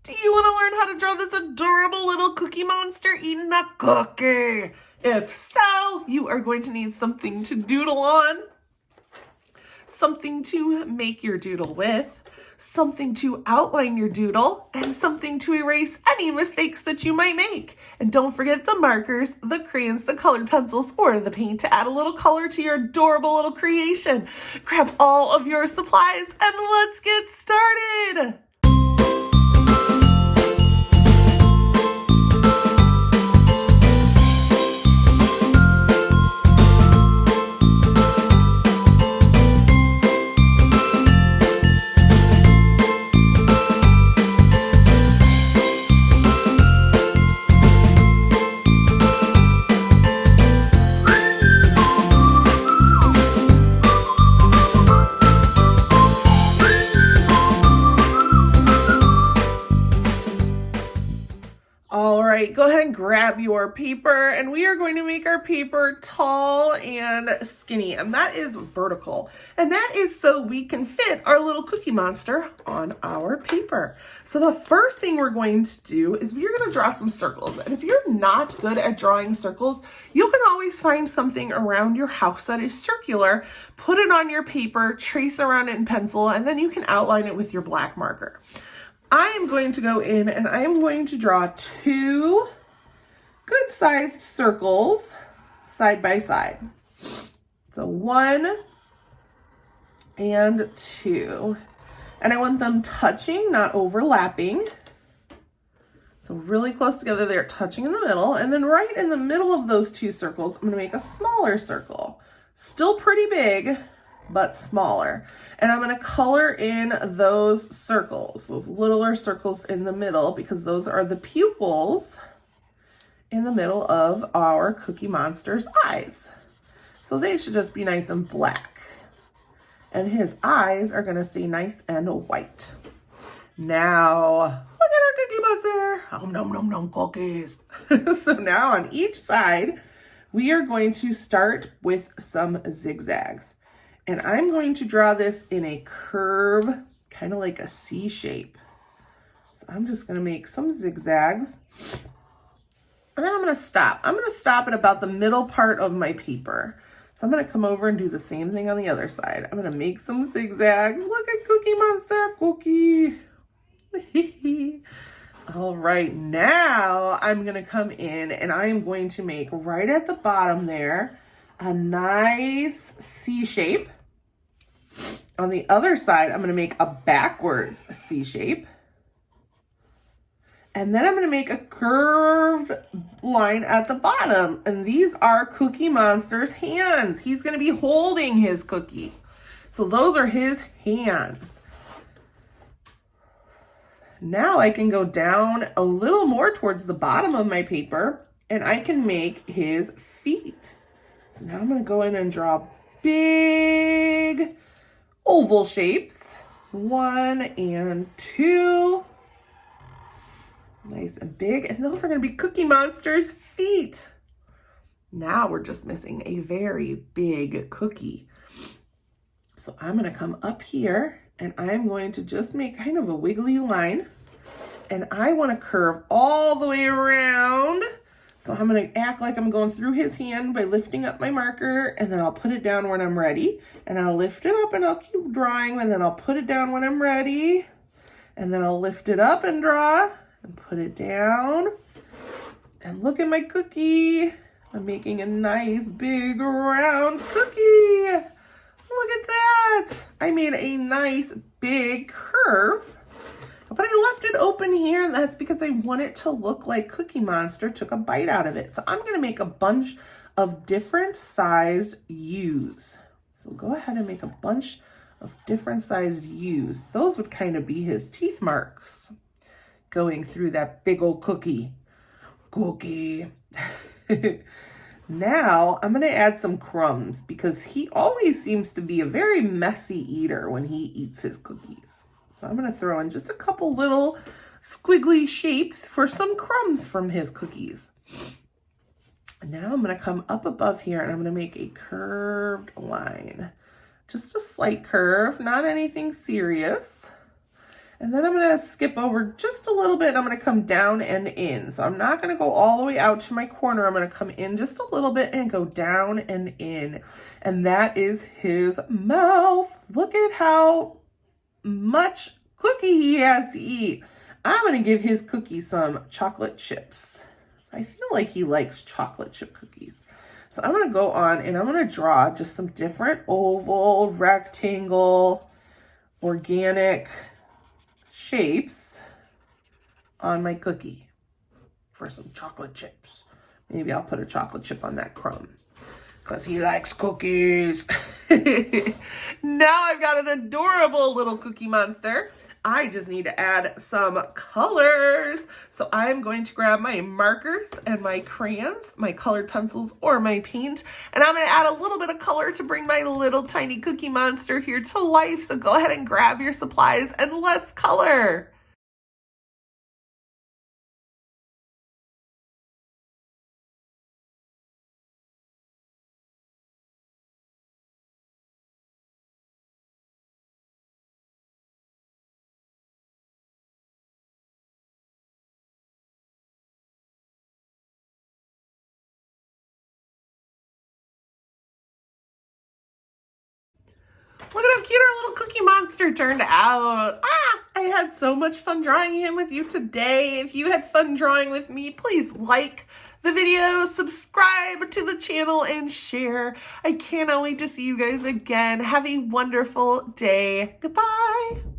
Do you want to learn how to draw this adorable little cookie monster eating a cookie? If so, you are going to need something to doodle on, something to make your doodle with, something to outline your doodle, and something to erase any mistakes that you might make. And don't forget the markers, the crayons, the colored pencils, or the paint to add a little color to your adorable little creation. Grab all of your supplies and let's get started. All right, go ahead and grab your paper, and we are going to make our paper tall and skinny, and that is vertical. And that is so we can fit our little cookie monster on our paper. So the first thing we're going to do is we're going to draw some circles. And if you're not good at drawing circles, you can always find something around your house that is circular, put it on your paper, trace around it in pencil, and then you can outline it with your black marker. I am going to go in and I am going to draw two good-sized circles side by side. So 1 and 2. And I want them touching, not overlapping. So really close together, they're touching in the middle. And then right in the middle of those two circles, I'm going to make a smaller circle. Still pretty big, but smaller. And I'm going to color in those circles, those littler circles in the middle, because those are the pupils in the middle of our Cookie Monster's eyes. So they should just be nice and black. And his eyes are going to stay nice and white. Now, look at our Cookie Monster. Oh, nom, nom, nom, cookies. So now on each side, we are going to start with some zigzags. And I'm going to draw this in a curve, kind of like a C shape. So I'm just going to make some zigzags. And then I'm going to stop. I'm going to stop at about the middle part of my paper. So I'm going to come over and do the same thing on the other side. I'm going to make some zigzags. Look at Cookie Monster, cookie. All right, now I'm going to come in and I am going to make right at the bottom there a nice C shape. On the other side, I'm going to make a backwards C shape. And then I'm going to make a curved line at the bottom. And these are Cookie Monster's hands. He's going to be holding his cookie. So those are his hands. Now I can go down a little more towards the bottom of my paper and I can make his feet. So now I'm going to go in and draw big oval shapes. 1 and 2. Nice and big. And those are going to be Cookie Monster's feet. Now we're just missing a very big cookie. So I'm going to come up here and I'm going to just make kind of a wiggly line. And I want to curve all the way around. So I'm going to act like I'm going through his hand by lifting up my marker, and then I'll put it down when I'm ready. And I'll lift it up and I'll keep drawing, and then I'll put it down when I'm ready. And then I'll lift it up and draw and put it down. And look at my cookie. I'm making a nice big round cookie. Look at that. I made a nice big curve. But I left it open here, and that's because I want it to look like Cookie Monster took a bite out of it. So I'm going to make a bunch of different sized U's. So go ahead and make a bunch of different sized U's. Those would kind of be his teeth marks going through that big old cookie. Now I'm going to add some crumbs because he always seems to be a very messy eater when he eats his cookies. So I'm going to throw in just a couple little squiggly shapes for some crumbs from his cookies. Now I'm going to come up above here and I'm going to make a curved line. Just a slight curve, not anything serious. And then I'm going to skip over just a little bit and I'm going to come down and in. So I'm not going to go all the way out to my corner. I'm going to come in just a little bit and go down and in. And that is his mouth. Look at how much cookie he has to eat. I'm going to give his cookie some chocolate chips. I feel like he likes chocolate chip cookies. So I'm going to go on and I'm going to draw just some different oval, rectangle, organic shapes on my cookie for some chocolate chips. Maybe I'll put a chocolate chip on that crumb because he likes cookies. Now I've got an adorable little cookie monster. I just need to add some colors. So I'm going to grab my markers and my crayons, my colored pencils or my paint, and I'm going to add a little bit of color to bring my little tiny cookie monster here to life. So go ahead and grab your supplies and let's color. Look at how cute our little cookie monster turned out. I had so much fun drawing him with you today. If you had fun drawing with me, please like the video, subscribe to the channel, and share. I cannot wait to see you guys again. Have a wonderful day. Goodbye.